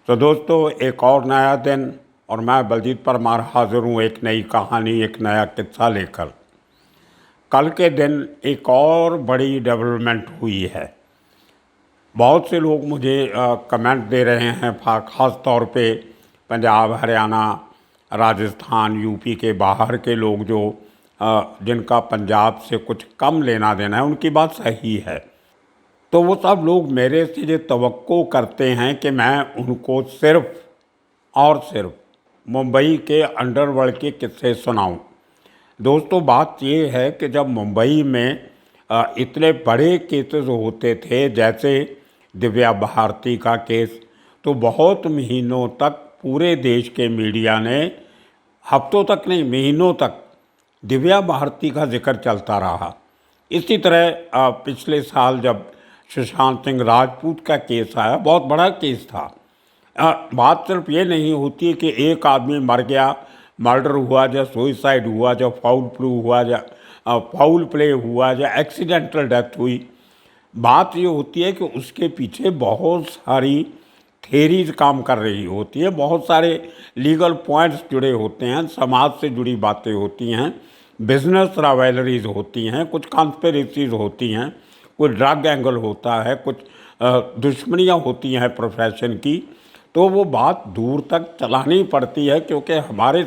तो दोस्तों, एक और नया दिन और मैं बलजीत परमार हाजिर हूँ एक नई कहानी, एक नया किस्सा लेकर। कल के दिन एक और बड़ी डेवलपमेंट हुई है। बहुत से लोग मुझे कमेंट दे रहे हैं, ख़ास तौर पे पंजाब, हरियाणा, राजस्थान, यूपी के बाहर के लोग जो जिनका पंजाब से कुछ कम लेना देना है, उनकी बात सही है। तो वो सब लोग मेरे से ये तवक्को करते हैं कि मैं उनको सिर्फ़ और सिर्फ मुंबई के अंडरवर्ल्ड के किस्से सुनाऊं। दोस्तों, बात ये है कि जब मुंबई में इतने बड़े केसेस होते थे, जैसे दिव्या भारती का केस, तो बहुत महीनों तक पूरे देश के मीडिया ने, हफ्तों तक नहीं महीनों तक, दिव्या भारती का जिक्र चलता रहा। इसी तरह पिछले साल जब सुशांत सिंह राजपूत का केस आया, बहुत बड़ा केस था। बात सिर्फ ये नहीं होती कि एक आदमी मर गया, मर्डर हुआ, या सुइसाइड हुआ, या फाउल प्ले हुआ, या एक्सीडेंटल डेथ हुई। बात ये होती है कि उसके पीछे बहुत सारी थेरीज काम कर रही होती है, बहुत सारे लीगल पॉइंट्स जुड़े होते हैं, समाज से जुड़ी बातें होती हैं, बिजनेस राइवलरीज होती हैं, कुछ कॉन्स्पिरेसीज होती हैं, कुछ ड्रग एंगल होता है, कुछ दुश्मनियाँ होती हैं प्रोफेशन की। तो वो बात दूर तक चलानी पड़ती है, क्योंकि हमारे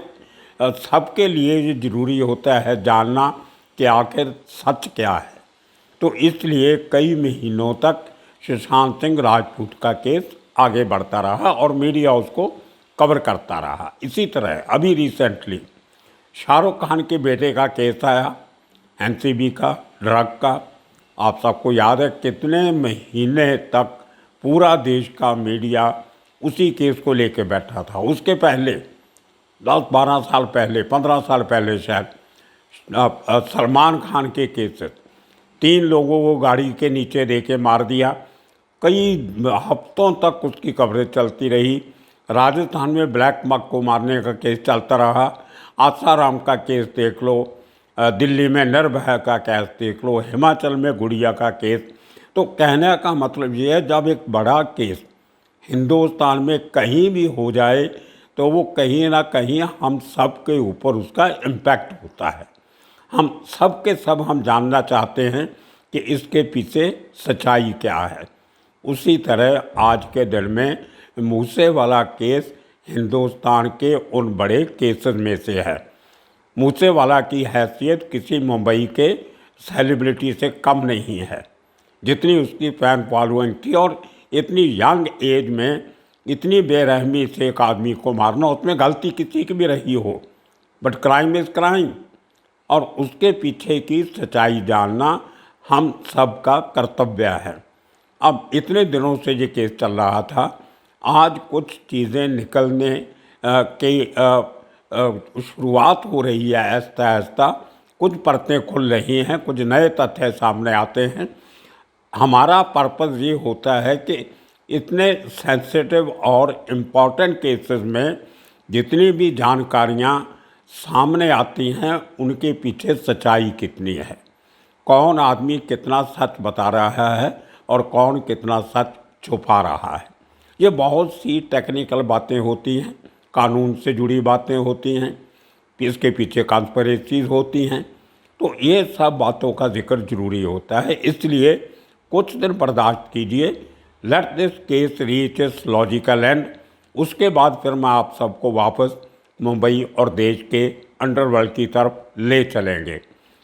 सबके लिए ये ज़रूरी होता है जानना कि आखिर सच क्या है। तो इसलिए कई महीनों तक सुशांत सिंह राजपूत का केस आगे बढ़ता रहा और मीडिया उसको कवर करता रहा। इसी तरह अभी रिसेंटली शाहरुख खान के बेटे का केस आया, एनसीबी का, ड्रग का। आप सबको याद है कितने महीने तक पूरा देश का मीडिया उसी केस को लेके बैठा था। उसके पहले 10-12 साल पहले, 15 साल पहले शायद, सलमान खान के केस, 3 लोगों को गाड़ी के नीचे दे के मार दिया। कई हफ्तों तक उसकी कवरेज चलती रही। राजस्थान में ब्लैक मग को मारने का केस चलता रहा। आसाराम का केस देख लो, दिल्ली में निर्भया का केस देख लो, हिमाचल में गुड़िया का केस। तो कहने का मतलब ये है, जब एक बड़ा केस हिंदुस्तान में कहीं भी हो जाए तो वो कहीं ना कहीं हम सब के ऊपर उसका इम्पैक्ट होता है। हम सब के सब हम जानना चाहते हैं कि इसके पीछे सच्चाई क्या है। उसी तरह आज के दिन में मूसेवाला केस हिंदुस्तान के उन बड़े केसेस में से है। मूसेवाला की हैसियत किसी मुंबई के सेलिब्रिटी से कम नहीं है। जितनी उसकी फ़ैन फॉलोइंग थी, और इतनी यंग एज में इतनी बेरहमी से एक आदमी को मारना, उसमें गलती किसी की भी रही हो, बट क्राइम इज़ क्राइम, और उसके पीछे की सच्चाई जानना हम सब का कर्तव्य है। अब इतने दिनों से ये केस चल रहा था, आज कुछ चीज़ें निकलने की शुरुआत हो रही है। आहिस्ता आहिस्ता कुछ परतें खुल रही हैं, कुछ नए तथ्य सामने आते हैं। हमारा पर्पज़ ये होता है कि इतने सेंसिटिव और इम्पॉर्टेंट केसेस में जितनी भी जानकारियाँ सामने आती हैं, उनके पीछे सच्चाई कितनी है, कौन आदमी कितना सच बता रहा है और कौन कितना सच छुपा रहा है। ये बहुत सी टेक्निकल बातें होती हैं, कानून से जुड़ी बातें होती हैं, इसके पीछे कॉन्स्पिरेसीज होती हैं। तो ये सब बातों का जिक्र ज़रूरी होता है, इसलिए कुछ दिन बर्दाश्त कीजिए। Let this case reach its logical and. उसके बाद फिर मैं आप सबको वापस मुंबई और देश के अंडरवर्ल्ड की तरफ ले चलेंगे।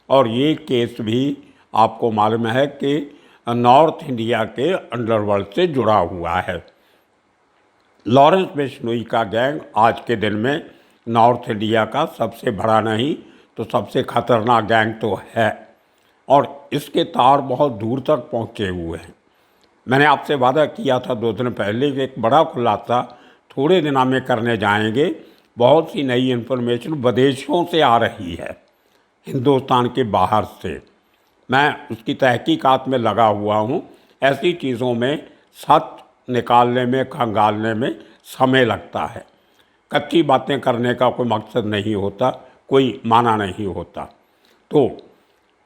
और ये केस भी आपको मालूम है कि नॉर्थ इंडिया के अंडरवर्ल्ड से जुड़ा हुआ है। लॉरेंस बिश्नोई का गैंग आज के दिन में नॉर्थ इंडिया का सबसे बड़ा नहीं तो सबसे खतरनाक गैंग तो है, और इसके तार बहुत दूर तक पहुँचे हुए हैं। मैंने आपसे वादा किया था 2 दिन पहले कि एक बड़ा खुलासा थोड़े दिनों में करने जाएंगे। बहुत सी नई इन्फॉर्मेशन विदेशों से आ रही है, हिंदुस्तान के बाहर से। मैं उसकी तहकीकात में लगा हुआ हूँ। ऐसी चीज़ों में सच निकालने में, खंगालने में समय लगता है। कच्ची बातें करने का कोई मकसद नहीं होता, कोई माना नहीं होता। तो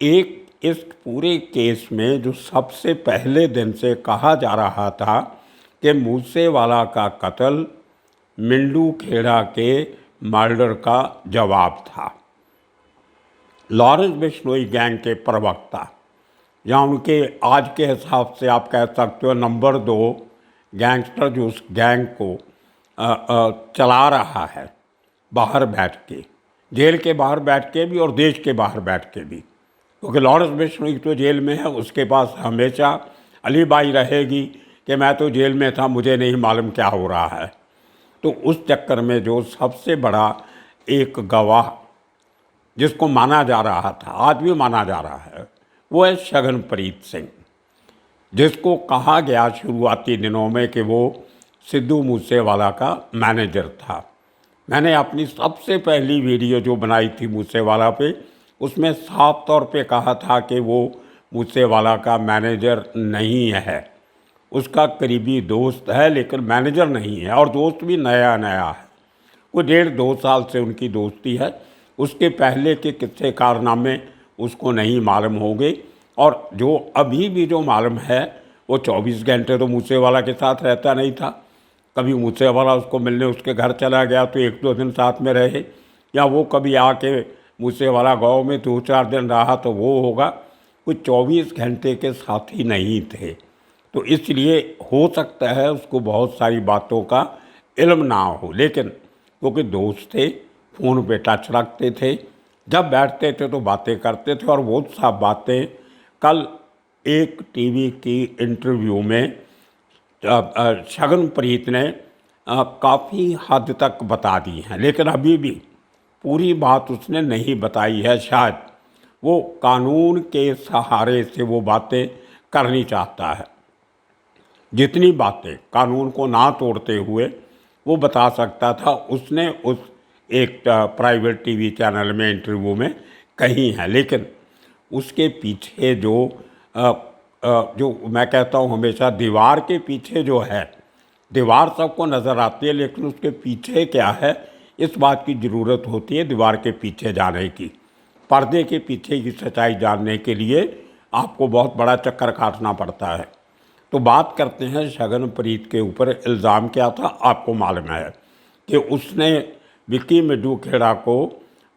एक इस पूरे केस में जो सबसे पहले दिन से कहा जा रहा था कि मूसेवाला का कत्ल मिंडू खेड़ा के मर्डर का जवाब था। लॉरेंस बिश्नोई गैंग के प्रवक्ता, या उनके आज के हिसाब से आप कह सकते हो नंबर 2 गैंगस्टर जो उस गैंग को चला रहा है, बाहर बैठ के, जेल के बाहर बैठ के भी और देश के बाहर बैठ के भी, क्योंकि लॉरेंस बिश्नोई तो जेल में है, उसके पास हमेशा अलीबाई रहेगी कि मैं तो जेल में था, मुझे नहीं मालूम क्या हो रहा है। तो उस चक्कर में जो सबसे बड़ा एक गवाह जिसको माना जा रहा था, आज भी माना जा रहा है, वो है शगनप्रीत सिंह, जिसको कहा गया शुरुआती दिनों में कि वो सिद्धू मूसेवाला का मैनेजर था। मैंने अपनी सबसे पहली वीडियो जो बनाई थी मूसेवाला पे, उसमें साफ तौर पे कहा था कि वो मूसेवाला का मैनेजर नहीं है, उसका करीबी दोस्त है लेकिन मैनेजर नहीं है, और दोस्त भी नया नया है। वो 1.5-2 साल से उनकी दोस्ती है, उसके पहले के किस्से कारनामे उसको नहीं मालूम होंगे। और जो अभी भी जो मालूम है, वो 24 घंटे तो मूसेवाला के साथ रहता नहीं था। कभी मूसेवाला उसको मिलने उसके घर चला गया तो 1-2 दिन साथ में रहे, या वो कभी आके मूसेवाला गाँव में 2-4 दिन रहा तो वो होगा, कुछ 24 घंटे के साथी नहीं थे। तो इसलिए हो सकता है उसको बहुत सारी बातों का इल्म ना हो, लेकिन क्योंकि दोस्त थे, फ़ोन पे टच रखते थे, जब बैठते थे तो बातें करते थे। और वो सब बातें कल एक टीवी की इंटरव्यू में शगनप्रीत ने काफ़ी हद तक बता दी हैं, लेकिन अभी भी पूरी बात उसने नहीं बताई है। शायद वो कानून के सहारे से वो बातें करनी चाहता है, जितनी बातें कानून को ना तोड़ते हुए वो बता सकता था, उसने उस एक प्राइवेट टीवी चैनल में इंटरव्यू में कही हैं। लेकिन उसके पीछे जो मैं कहता हूँ हमेशा, दीवार के पीछे जो है, दीवार सबको नज़र आती है लेकिन उसके पीछे क्या है, इस बात की ज़रूरत होती है दीवार के पीछे जाने की। पर्दे के पीछे की सच्चाई जानने के लिए आपको बहुत बड़ा चक्कर काटना पड़ता है। तो बात करते हैं शगनप्रीत के ऊपर इल्ज़ाम क्या था। आपको मालूम है कि उसने विक्की मिंडू खेड़ा को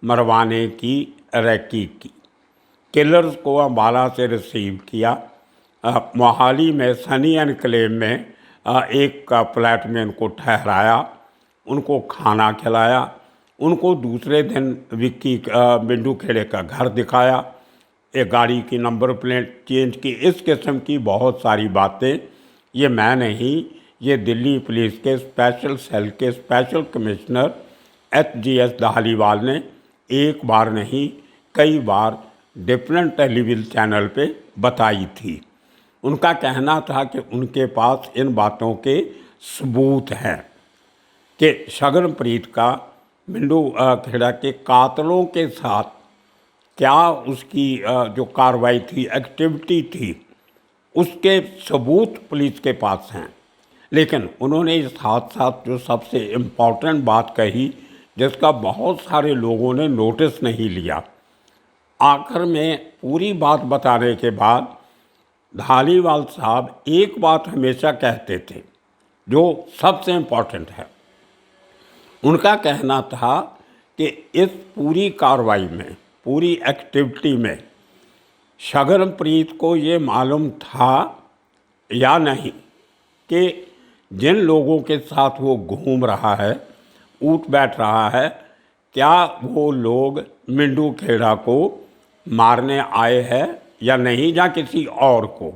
मरवाने की रैकी की, किलर्स को अम्बाला से रिसीव किया, मोहाली में सनी एनक्लेव में एक फ्लैट में उनको ठहराया, उनको खाना खिलाया, उनको दूसरे दिन विक्की मिंडू खेड़े का घर दिखाया, एक गाड़ी की नंबर प्लेट चेंज की। इस किस्म की बहुत सारी बातें, ये मैं नहीं, ये दिल्ली पुलिस के स्पेशल सेल के स्पेशल कमिश्नर HGS धालीवाल ने एक बार नहीं कई बार डिफरेंट टेलीविज़न चैनल पे बताई थी। उनका कहना था कि उनके पास इन बातों के सबूत हैं कि शगनप्रीत का मिंडू खेड़ा के कातलों के साथ क्या उसकी जो कार्रवाई थी, एक्टिविटी थी, उसके सबूत पुलिस के पास हैं। लेकिन उन्होंने इस साथ साथ जो सबसे इम्पॉर्टेंट बात कही, जिसका बहुत सारे लोगों ने नोटिस नहीं लिया, आखिर में पूरी बात बताने के बाद धालीवाल साहब एक बात हमेशा कहते थे जो सबसे इम्पॉर्टेंट है। उनका कहना था कि इस पूरी कार्रवाई में, पूरी एक्टिविटी में शगनप्रीत को ये मालूम था या नहीं कि जिन लोगों के साथ वो घूम रहा है, उठ बैठ रहा है, क्या वो लोग मिंडू खेड़ा को मारने आए हैं या नहीं, या किसी और को।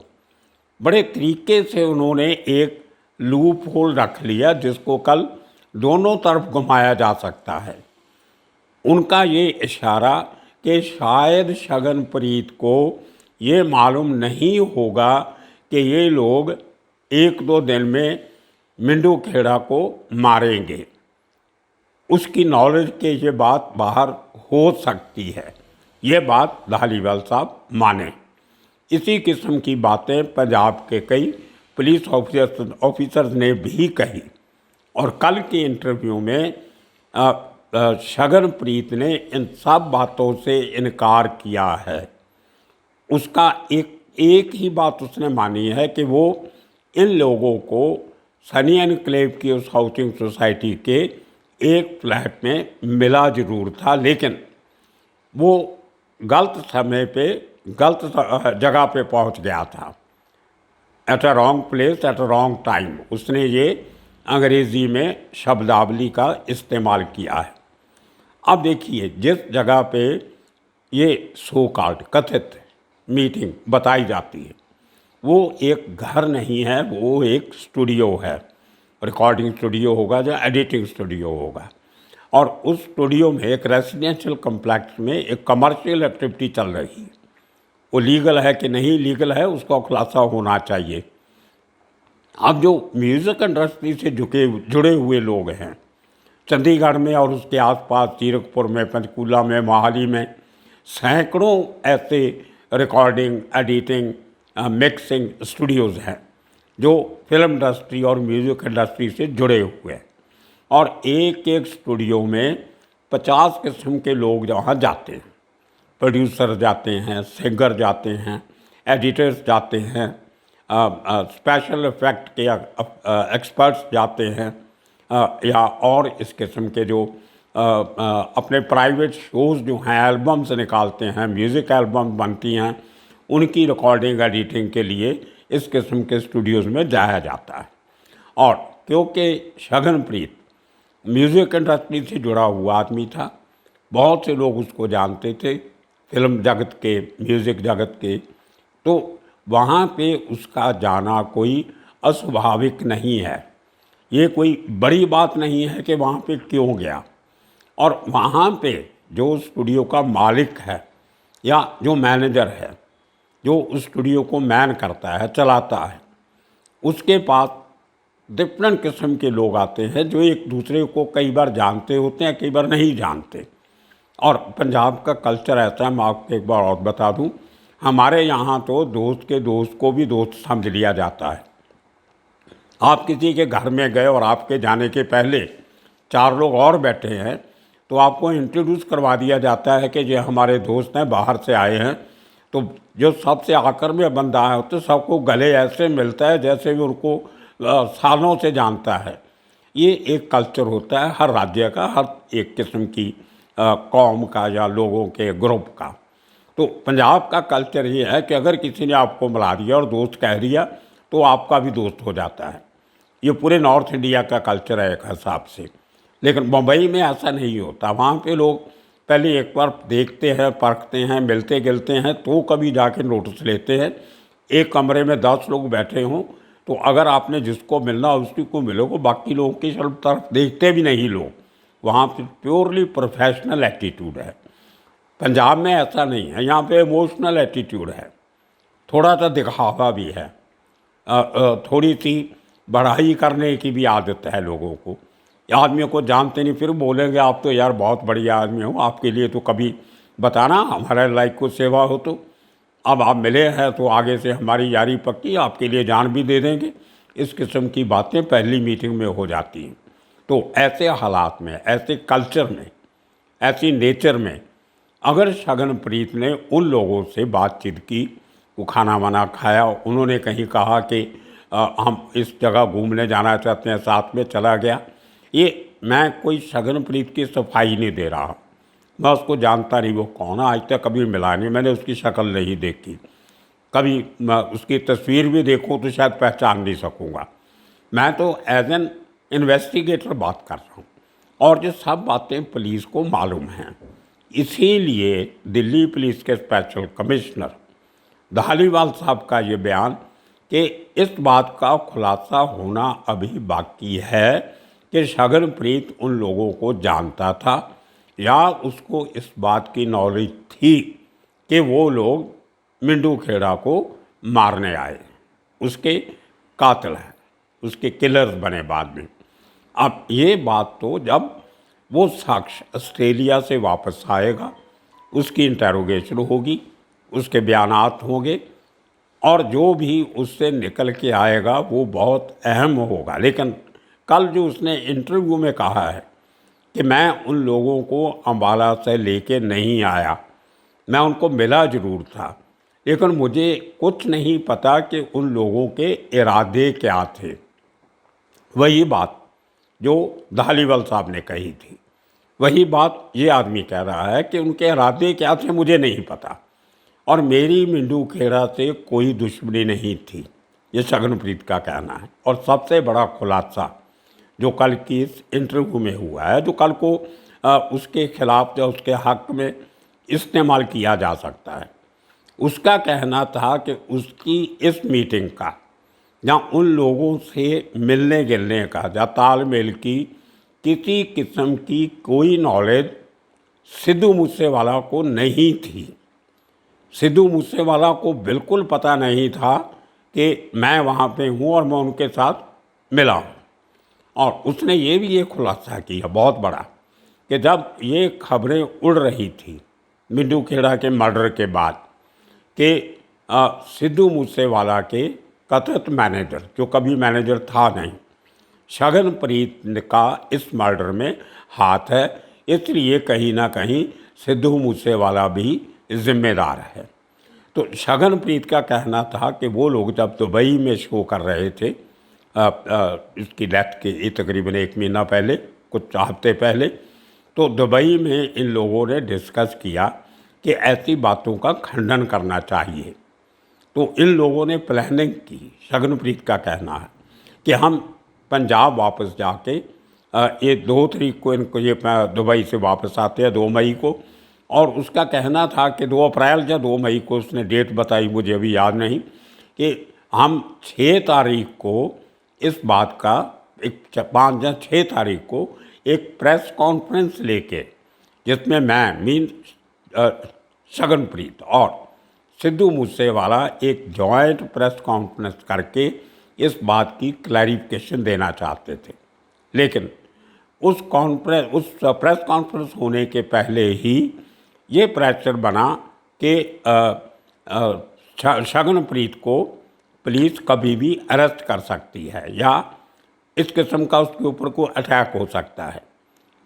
बड़े तरीके से उन्होंने एक लूप होल रख लिया जिसको कल दोनों तरफ घुमाया जा सकता है। उनका ये इशारा कि शायद शगनप्रीत को ये मालूम नहीं होगा कि ये लोग 1-2 दिन में मिंडू खेड़ा को मारेंगे, उसकी नॉलेज के ये बात बाहर हो सकती है, ये बात धालीवाल साहब माने। इसी किस्म की बातें पंजाब के कई पुलिस ऑफिसर्स ने भी कही। और कल के इंटरव्यू में शगनप्रीत ने इन सब बातों से इनकार किया है। उसका एक ही बात उसने मानी है कि वो इन लोगों को सनी एनक्लेव की उस हाउसिंग सोसाइटी के एक फ्लैट में मिला ज़रूर था, लेकिन वो गलत समय पे गलत जगह पे पहुंच गया था। At a wrong place at a wrong time, उसने ये अंग्रेज़ी में शब्दावली का इस्तेमाल किया है। अब देखिए, जिस जगह पे ये सो कॉल्ड कथित मीटिंग बताई जाती है, वो एक घर नहीं है, वो एक स्टूडियो है। रिकॉर्डिंग स्टूडियो होगा या एडिटिंग स्टूडियो होगा, और उस स्टूडियो में एक रेजिडेंशियल कम्प्लेक्स में एक कमर्शियल एक्टिविटी चल रही है। वो लीगल है कि नहीं लीगल है, उसका खुलासा होना चाहिए। अब जो म्यूज़िक इंडस्ट्री से जुड़े हुए लोग हैं, चंडीगढ़ में और उसके आसपास, जीरकपुर में, पंचकूला में, मोहाली में सैकड़ों ऐसे रिकॉर्डिंग, एडिटिंग, मिक्सिंग स्टूडियोज़ हैं जो फिल्म इंडस्ट्री और म्यूज़िक इंडस्ट्री से जुड़े हुए हैं। और एक एक स्टूडियो में 50 किस्म के लोग वहाँ जाते हैं। प्रोड्यूसर जाते हैं, सिंगर जाते हैं, एडिटर्स जाते हैं, स्पेशल इफ़ेक्ट के एक्सपर्ट्स जाते हैं, या और इस किस्म के जो अपने प्राइवेट शोज़ जो हैं, एल्बम्स निकालते हैं, म्यूज़िक एल्बम बनती हैं, उनकी रिकॉर्डिंग एडिटिंग के लिए इस किस्म के स्टूडियोज़ में जाया जाता है। और क्योंकि शगनप्रीत म्यूज़िक इंडस्ट्री से जुड़ा हुआ आदमी था, बहुत से लोग उसको जानते थे, फिल्म जगत के, म्यूज़िक जगत के, तो वहाँ पे उसका जाना कोई अस्वाभाविक नहीं है। ये कोई बड़ी बात नहीं है कि वहाँ पे क्यों गया। और वहाँ पे जो स्टूडियो का मालिक है या जो मैनेजर है, जो उस स्टूडियो को मैन करता है, चलाता है, उसके पास डिफरेंट किस्म के लोग आते हैं जो एक दूसरे को कई बार जानते होते हैं, कई बार नहीं जानते। और पंजाब का कल्चर ऐसा है, मैं आपको एक बार और बता दूं, हमारे यहाँ तो दोस्त के दोस्त को भी दोस्त समझ लिया जाता है। आप किसी के घर में गए और आपके जाने के पहले 4 लोग और बैठे हैं, तो आपको इंट्रोड्यूस करवा दिया जाता है कि ये हमारे दोस्त हैं, बाहर से आए हैं। तो जो सबसे आकर में बंदा है तो सबको गले ऐसे मिलता है जैसे भी उनको सालों से जानता है। ये एक कल्चर होता है हर राज्य का, हर एक किस्म की कौम का या लोगों के ग्रुप का। तो पंजाब का कल्चर ये है कि अगर किसी ने आपको मिला दिया और दोस्त कह दिया तो आपका भी दोस्त हो जाता है। ये पूरे नॉर्थ इंडिया का कल्चर है एक हिसाब से। लेकिन मुंबई में ऐसा नहीं होता। वहाँ पे लोग पहले एक बार देखते हैं, परखते हैं, मिलते गिलते हैं, तो कभी जाके नोटिस लेते हैं। एक कमरे में 10 लोग बैठे हों तो अगर आपने जिसको मिलना उसी को मिलोगे, बाकी लोगों की तरफ देखते भी नहीं लोग। वहाँ पे प्योरली प्रोफेशनल एटीट्यूड है। पंजाब में ऐसा नहीं है, यहाँ पे इमोशनल एटीट्यूड है, थोड़ा सा दिखावा भी है, थोड़ी सी बढ़ाई करने की भी आदत है लोगों को। आदमियों को जानते नहीं, फिर बोलेंगे आप तो यार बहुत बढ़िया आदमी हो, आपके लिए तो कभी बताना हमारे लाइक को सेवा हो। तो अब आप मिले हैं तो आगे से हमारी यारी पक्की, आपके लिए जान भी दे देंगे। इस किस्म की बातें पहली मीटिंग में हो जाती हैं। तो ऐसे हालात में, ऐसे कल्चर में, ऐसी नेचर में अगर शगनप्रीत ने उन लोगों से बातचीत की, वो खाना वाना खाया, उन्होंने कहीं कहा कि हम इस जगह घूमने जाना चाहते हैं, साथ में चला गया। ये मैं कोई शगनप्रीत की सफाई नहीं दे रहा, मैं उसको जानता नहीं, वो कौन है, आज तक कभी मिला नहीं, मैंने उसकी शक्ल नहीं देखी, कभी मैं उसकी तस्वीर भी देखूं तो शायद पहचान नहीं सकूंगा। मैं तो एज एन इन्वेस्टिगेटर बात कर रहा हूँ, और ये सब बातें पुलिस को मालूम हैं। इसीलिए दिल्ली पुलिस के स्पेशल कमिश्नर धालीवाल साहब का ये बयान कि इस बात का खुलासा होना अभी बाकी है कि शगनप्रीत उन लोगों को जानता था या उसको इस बात की नॉलेज थी कि वो लोग मिंटू खेड़ा को मारने आए, उसके कातिल हैं, उसके किलर्स बने बाद में। अब ये बात तो जब वो शख्स ऑस्ट्रेलिया से वापस आएगा, उसकी इंटेरोगेशन होगी, उसके बयानात होंगे, और जो भी उससे निकल के आएगा वो बहुत अहम होगा। लेकिन कल जो उसने इंटरव्यू में कहा है कि मैं उन लोगों को अम्बाला से लेके नहीं आया, मैं उनको मिला ज़रूर था, लेकिन मुझे कुछ नहीं पता कि उन लोगों के इरादे क्या थे। वही बात जो धालीवाल साहब ने कही थी, वही बात ये आदमी कह रहा है कि उनके इरादे क्या थे मुझे नहीं पता, और मेरी मिंटू खेड़ा से कोई दुश्मनी नहीं थी, ये छगनप्रीत का कहना है। और सबसे बड़ा खुलासा जो कल की इस इंटरव्यू में हुआ है, जो कल को उसके खिलाफ या उसके हक में इस्तेमाल किया जा सकता है, उसका कहना था कि उसकी इस मीटिंग का या उन लोगों से मिलने गिलने का या तालमेल की किसी किस्म की कोई नॉलेज सिद्धू मूसेवाला को नहीं थी। सिद्धू मूसेवाला को बिल्कुल पता नहीं था कि मैं वहाँ पे हूँ और मैं उनके साथ मिला हूँ। और उसने ये भी ये खुलासा किया बहुत बड़ा कि जब ये खबरें उड़ रही थी मिंटू खेड़ा के मर्डर के बाद कि सिद्धू मूसेवाला के कथित मैनेजर, जो कभी मैनेजर था नहीं, छगनप्रीत का इस मर्डर में हाथ है, इसलिए कहीं ना कहीं सिद्धू मूसेवाला भी जिम्मेदार है। तो छगनप्रीत का कहना था कि वो लोग जब दुबई में शो कर रहे थे इसकी डेथ के तकरीबन 1 महीना पहले, कुछ हफ्ते पहले, तो दुबई में इन लोगों ने डिस्कस किया कि ऐसी बातों का खंडन करना चाहिए। तो इन लोगों ने प्लानिंग की, छगनप्रीत का कहना है कि हम पंजाब वापस जाके ये 2 तारीख को इनको ये दुबई से वापस आते हैं 2 मई को, और उसका कहना था कि 2 अप्रैल या 2 मई को, उसने डेट बताई मुझे अभी याद नहीं, कि हम 6 तारीख को इस बात का 5 या 6 तारीख को एक प्रेस कॉन्फ्रेंस लेके, जिसमें मैं छगनप्रीत और सिद्धू मूसेवाला एक जॉइंट प्रेस कॉन्फ्रेंस करके इस बात की क्लैरिफिकेशन देना चाहते थे। लेकिन उस प्रेस कॉन्फ्रेंस होने के पहले ही ये प्रेशर बना कि छगनप्रीत को पुलिस कभी भी अरेस्ट कर सकती है या इस किस्म का उसके ऊपर कोई अटैक हो सकता है।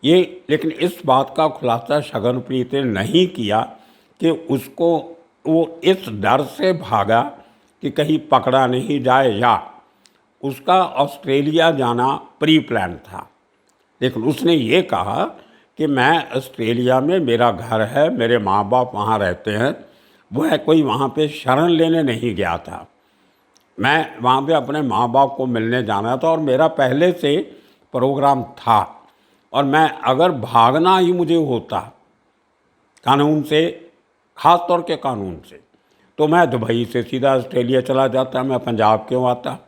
ये लेकिन इस बात का खुलासा छगनप्रीत ने नहीं किया कि उसको वो इस डर से भागा कि कहीं पकड़ा नहीं जाए, या उसका ऑस्ट्रेलिया जाना प्री प्लान था। लेकिन उसने ये कहा कि मैं ऑस्ट्रेलिया में मेरा घर है, मेरे माँ बाप वहाँ रहते हैं, वह कोई वहाँ पे शरण लेने नहीं गया था, मैं वहाँ पे अपने माँ बाप को मिलने जाना था और मेरा पहले से प्रोग्राम था, और मैं अगर भागना ही मुझे होता कानून से, ख़ास तौर के कानून से, तो मैं दुबई से सीधा ऑस्ट्रेलिया चला जाता, मैं पंजाब क्यों आता।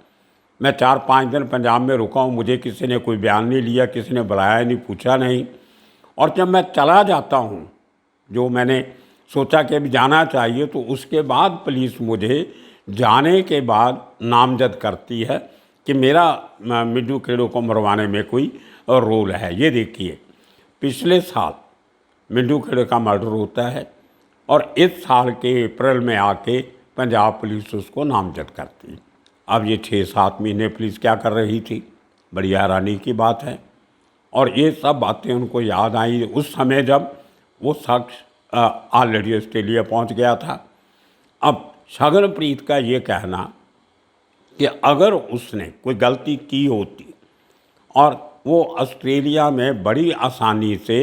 मैं 4-5 दिन पंजाब में रुका हूँ, मुझे किसी ने कोई बयान नहीं लिया, किसी ने बुलाया नहीं, पूछा नहीं। और जब मैं चला जाता हूँ, जो मैंने सोचा कि अभी जाना चाहिए, तो उसके बाद पुलिस मुझे जाने के बाद नामजद करती है कि मेरा मिंटू खेड़ा को मरवाने में कोई रोल है। ये देखिए, पिछले साल मिंटू खेड़ा का मर्डर होता है और इस साल के अप्रैल में आके पंजाब पुलिस उसको नामजद करती। अब ये 6-7 महीने पुलिस क्या कर रही थी, बड़ी हैरानी की बात है। और ये सब बातें उनको याद आई उस समय जब वो शख्स ऑलरेडी ऑस्ट्रेलिया पहुंच गया था। अब छगनप्रीत का ये कहना कि अगर उसने कोई गलती की होती और वो ऑस्ट्रेलिया में बड़ी आसानी से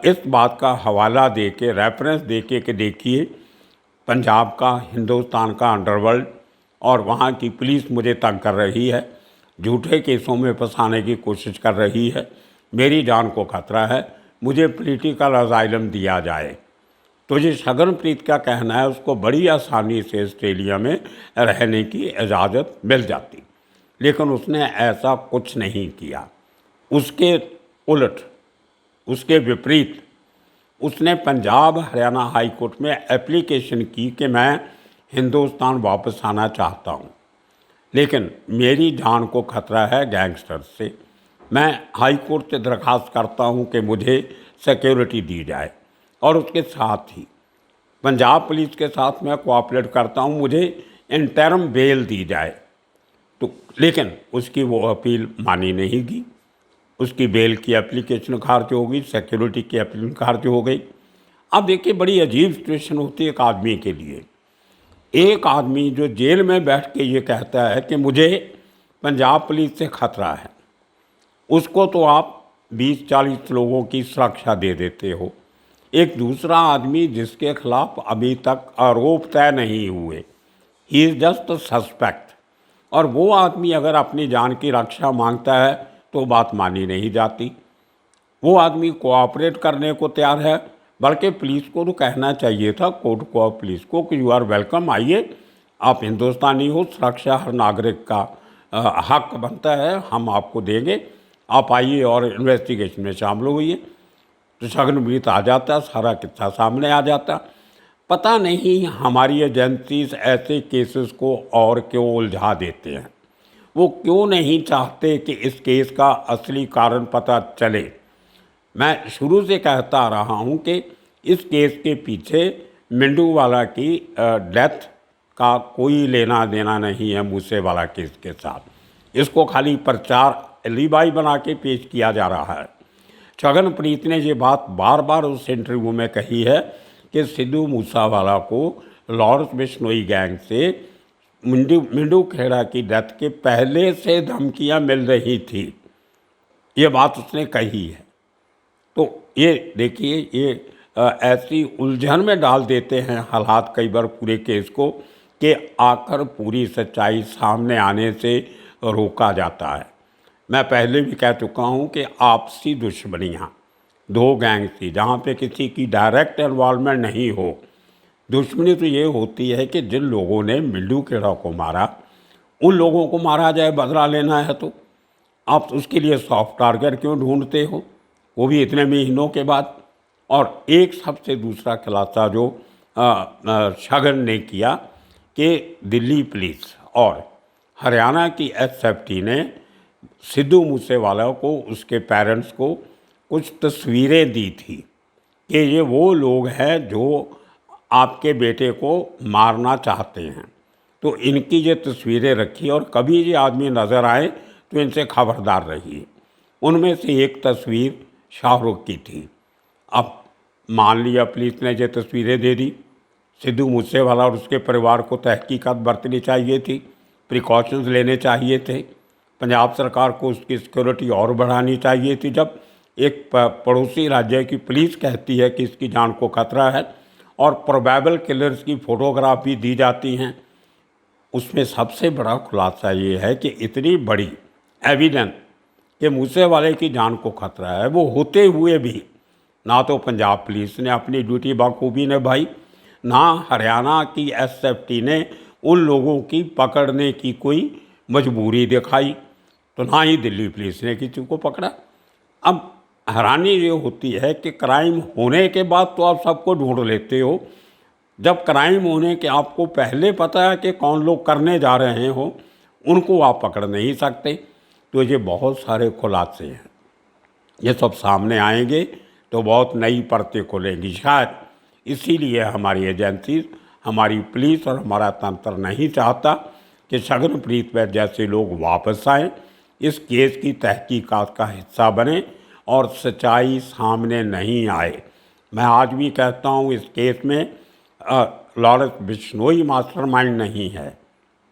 इस बात का हवाला दे के, रेफरेंस दे के कि देखिए पंजाब का, हिंदुस्तान का अंडरवर्ल्ड और वहाँ की पुलिस मुझे तंग कर रही है, झूठे केसों में फंसाने की कोशिश कर रही है, मेरी जान को खतरा है, मुझे पॉलिटिकल असाइलम दिया जाए, तो ये छगनप्रीत का कहना है उसको बड़ी आसानी से ऑस्ट्रेलिया में रहने की इजाज़त मिल जाती। लेकिन उसने ऐसा कुछ नहीं किया। उसके उलट, उसके विपरीत उसने पंजाब हरियाणा हाई कोर्ट में एप्लीकेशन की कि मैं हिंदुस्तान वापस आना चाहता हूँ, लेकिन मेरी जान को खतरा है गैंगस्टर से, मैं हाई कोर्ट से दरख्वास्त करता हूँ कि मुझे सिक्योरिटी दी जाए, और उसके साथ ही पंजाब पुलिस के साथ मैं कोऑपरेट करता हूँ, मुझे इंटरम बेल दी जाए। तो लेकिन उसकी वो अपील मानी नहीं गई, उसकी बेल की एप्लीकेशन खारिज हो गई, सिक्योरिटी की एप्लीकेशन खारिज हो गई। अब देखिए, बड़ी अजीब सिचुएशन होती है एक आदमी के लिए। एक आदमी जो जेल में बैठ के ये कहता है कि मुझे पंजाब पुलिस से खतरा है, उसको तो आप 20-40 लोगों की सुरक्षा दे देते हो। एक दूसरा आदमी जिसके खिलाफ अभी तक आरोप तय नहीं हुए, ही इज़ जस्ट सस्पेक्ट, और वो आदमी अगर अपनी जान की रक्षा मांगता है तो बात मानी नहीं जाती। वो आदमी कोऑपरेट करने को तैयार है, बल्कि पुलिस को तो कहना चाहिए था, कोर्ट को और पुलिस को, कि यू आर वेलकम, आइए, आप हिंदुस्तानी हो, सुरक्षा हर नागरिक का हक बनता है, हम आपको देंगे, आप आइए और इन्वेस्टिगेशन में शामिल होइए। तो छगनप्रीत आ जाता, सारा किस्सा सामने आ जाता। पता नहीं हमारी एजेंसीज ऐसे केसेस को और क्यों उलझा देते हैं, वो क्यों नहीं चाहते कि इस केस का असली कारण पता चले। मैं शुरू से कहता आ रहा हूँ कि इस केस के पीछे मिंडूवाला की डेथ का कोई लेना देना नहीं है मूसेवाला केस के साथ। इसको खाली प्रचार एलिबाई बना के पेश किया जा रहा है। छगनप्रीत ने ये बात बार बार उस इंटरव्यू में कही है कि सिद्धू मूसेवाला को लॉरेंस बिश्नोई गैंग से मिंडू खेड़ा की डेथ के पहले से धमकियां मिल रही थी, ये बात उसने कही है। तो ये देखिए, ये ऐसी उलझन में डाल देते हैं हालात कई बार पूरे केस को कि आकर पूरी सच्चाई सामने आने से रोका जाता है। मैं पहले भी कह चुका हूँ कि आपसी दुश्मनियाँ दो गैंग थी, जहाँ पे किसी की डायरेक्ट इन्वॉल्वमेंट नहीं हो। दुश्मनी तो ये होती है कि जिन लोगों ने मिंडू खेड़ा को मारा, उन लोगों को मारा जाए, बदला लेना है तो आप उसके लिए सॉफ्ट टारगेट क्यों ढूंढते हो, वो भी इतने महीनों के बाद। और एक सबसे दूसरा खुलासा जो छगन ने किया कि दिल्ली पुलिस और हरियाणा की एसएफटी ने सिद्धू मूसेवाला को, उसके पेरेंट्स को कुछ तस्वीरें दी थी कि ये वो लोग हैं जो आपके बेटे को मारना चाहते हैं, तो इनकी ये तस्वीरें रखी और कभी ये आदमी नज़र आए तो इनसे खबरदार रहिए। उनमें से एक तस्वीर शाहरुख की थी। अब मान लिया पुलिस ने ये तस्वीरें दे दी, सिद्धू मूसेवाला और उसके परिवार को तहकीकात बरतनी चाहिए थी, प्रिकॉशंस लेने चाहिए थे, पंजाब सरकार को उसकी सिक्योरिटी और बढ़ानी चाहिए थी। जब एक पड़ोसी राज्य की पुलिस कहती है कि इसकी जान को खतरा है और प्रोबेबल किलर्स की फ़ोटोग्राफ भी दी जाती हैं, उसमें सबसे बड़ा खुलासा ये है कि इतनी बड़ी एविडेंस कि मूसेवाले की जान को खतरा है, वो होते हुए भी ना तो पंजाब पुलिस ने अपनी ड्यूटी बखूबी निभाई, ना हरियाणा की एसएफटी ने उन लोगों की पकड़ने की कोई मजबूरी दिखाई, तो ना ही दिल्ली पुलिस ने किसी को पकड़ा। अब हैरानी ये होती है कि क्राइम होने के बाद तो आप सबको ढूंढ लेते हो, जब क्राइम होने के आपको पहले पता है कि कौन लोग करने जा रहे हो, उनको आप पकड़ नहीं सकते। तो ये बहुत सारे खुलासे हैं, ये सब सामने आएंगे तो बहुत नई परतें खुलेंगी। शायद इसीलिए हमारी एजेंसी, हमारी पुलिस और हमारा तंत्र नहीं चाहता कि छगनप्रीत वैद्य जैसे लोग वापस आएँ, इस केस की तहकीकात का हिस्सा बने और सच्चाई सामने नहीं आए। मैं आज भी कहता हूँ इस केस में लॉरेंस बिश्नोई मास्टरमाइंड नहीं है,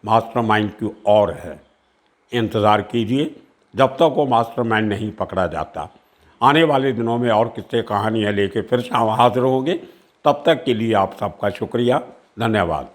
मास्टरमाइंड की और है। इंतज़ार कीजिए जब तक वो मास्टरमाइंड नहीं पकड़ा जाता। आने वाले दिनों में और किस्से कहानियाँ लेके फिर से हाजिर होंगे। तब तक के लिए आप सबका शुक्रिया, धन्यवाद।